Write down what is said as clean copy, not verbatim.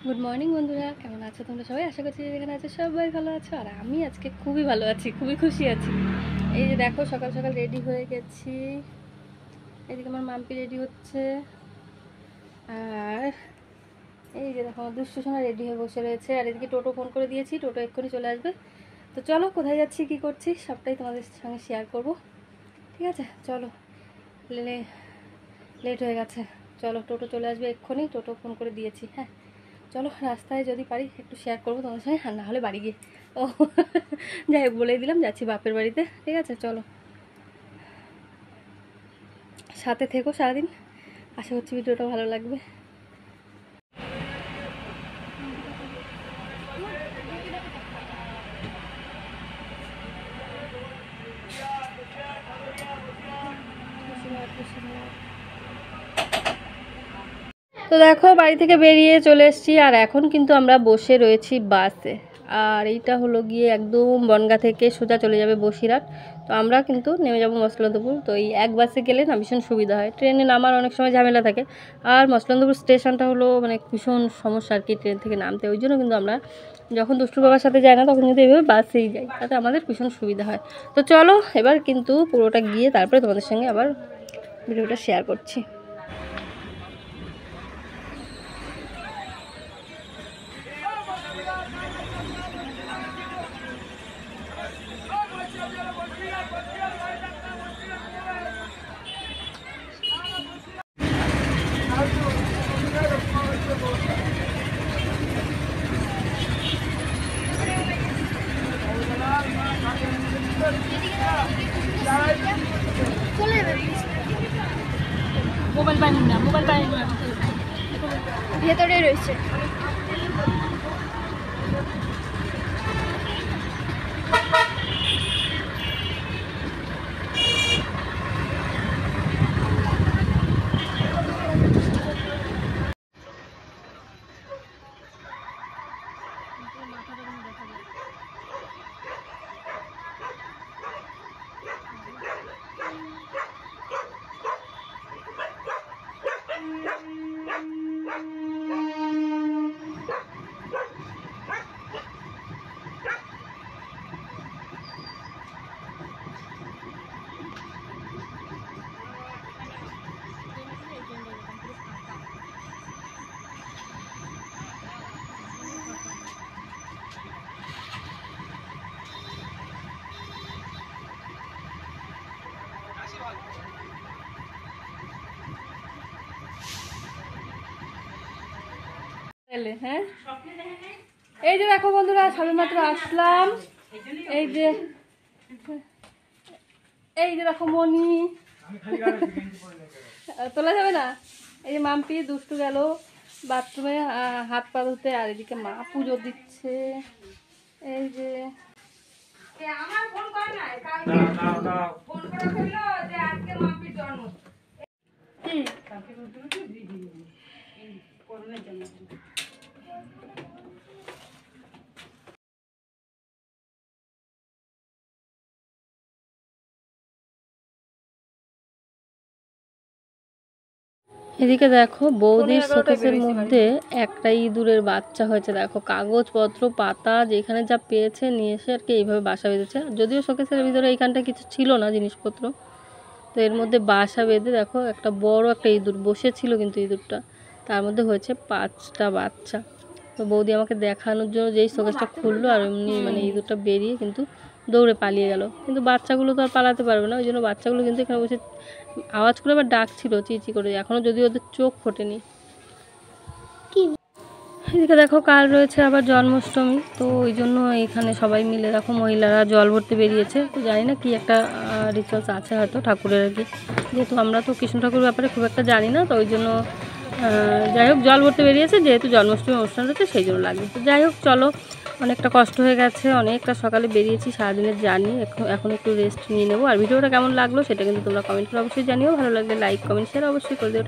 Good morning বন্ধুরা, কেমন আছো তোমরা সবাই? আশা করছি যেখানে আছো সবাই ভালো আছো। আর আমি আজকে খুবই ভালো আছি, খুবই খুশি আছি। এই যে দেখো, সকাল সকাল রেডি হয়ে গেছি। এদিকে আমার মাম্পি রেডি হচ্ছে, আর এই যে দেখো আমার দুষ্টু সোনা রেডি হয়ে বসে রয়েছে। আর এদিকে টোটো ফোন করে দিয়েছি, টোটো এক্ষুনি চলে আসবে। তো চলো, কোথায় যাচ্ছি, কি করছি সবটাই তোমাদের সঙ্গে শেয়ার করব। ঠিক আছে, চলো। লেট হয়ে গেছে, চলো। টোটো চলে আসবে এক্ষুনি, টোটো ফোন করে দিয়েছি। হ্যাঁ, চলো। রাস্তায় যদি পারি একটু শেয়ার করবো তোমাদের সঙ্গে, আর না হলে বাড়ি গিয়ে। ও যাই হোক, বলেই দিলাম যাচ্ছি বাপের বাড়িতে। ঠিক আছে, চলো, সাথে থেকো সারাদিন। আশা করছি ভিডিওটা ভালো লাগবে। তো দেখো, বাড়ি থেকে বেরিয়ে চলে এসেছি, আর এখন কিন্তু আমরা বসে রয়েছি বাসে। আর এইটা হলো গিয়ে একদম বনগাঁ থেকে সোজা চলে যাবে বসিরহাট। তো আমরা কিন্তু নেমে যাবো মসলন্দপুর। তো এই এক বাসে গেলে না ভীষণ সুবিধা হয়, ট্রেনে নামার অনেক সময় ঝামেলা থাকে। আর মসলন্দপুর স্টেশনটা হলো মানে ভীষণ সমস্যা আর কি ট্রেন থেকে নামতে। ওই জন্য কিন্তু আমরা যখন দুষ্টুর বাবার সাথে যাই না, তখন কিন্তু এইভাবে বাসেই যাই, তাতে আমাদের ভীষণ সুবিধা হয়। তো চলো, এবার কিন্তু পুরোটা গিয়ে তারপরে তোমাদের সঙ্গে আবার ভিডিওটা শেয়ার করছি। মোবাইল পাইনি না, মোবাইল পাইনি না, ভেতরে রয়েছে। হ্যাঁ, এই যে দেখো বন্ধুরা, সবেমাত্র আসলাম। এই যে দেখো মনি, তোলা যাবে না। এই যে মাম্পি দুষ্টু গেল বাথরুমে হাত পা ধুতে, আর এদিকে মা পুজো দিচ্ছে। এই যে আমার ফোন করে নাই, ফোন করে বললো যে আজকে মাম্পির জন্ম। কি এদিকে দেখো, বৌদির শোকেসের মধ্যে একটা ইঁদুরের বাচ্চা হয়েছে। দেখো, কাগজপত্র পাতা যেখানে যা পেয়েছে নিয়ে এসে আর কি এইভাবে বাসা বেঁধেছে। যদিও শোকেসের ভিতরে এইখানটা কিছু ছিল না জিনিসপত্র, তো এর মধ্যে বাসা বেঁধে দেখো একটা বড় একটা ইঁদুর বসেছিল, কিন্তু ইঁদুরটা তার মধ্যে হয়েছে 5টা বাচ্চা। তো বৌদি আমাকে দেখানোর জন্য যেই শোকেসটা খুললো, আর এমনি মানে ইঁদুরটা বেরিয়ে কিন্তু দৌড়ে পালিয়ে গেল। কিন্তু বাচ্চাগুলো তো আর পালাতে পারবে না, ওই জন্য বাচ্চাগুলো কিন্তু এখানে বসে আওয়াজ করে আবার ডাকছিল, চিচি করে। এখনও যদিও ওদের চোখ ফোটেনি। এদিকে দেখো, কাল রয়েছে আবার জন্মাষ্টমী, তো ওই জন্য এইখানে সবাই মিলে দেখো মহিলারা জল ভরতে বেরিয়েছে। তো জানি না কি একটা রিচুয়ালস আছে হয়তো ঠাকুরের আর কি, যেহেতু আমরা তো কৃষ্ণ ঠাকুরের ব্যাপারে খুব একটা জানি না, তো ওই জন্য যাই হোক জল ভরতে বেরিয়েছে, যেহেতু জন্মাষ্টমী অনুষ্ঠান হচ্ছে সেই জন্য লাগে। তো যাই হোক, চলো, অনেকটা কষ্ট হয়ে গেছে, অনেকটা সকালে বেরিয়েছি, সারাদিনের জার্নি। এখন একটু রেস্ট নিয়ে নেবো। আর ভিডিওটা কেমন লাগলো সেটা কিন্তু তোমরা কমেন্ট করে অবশ্যই জানিও। ভালো লাগলে লাইক কমেন্ট শেয়ার অবশ্যই করে দিও।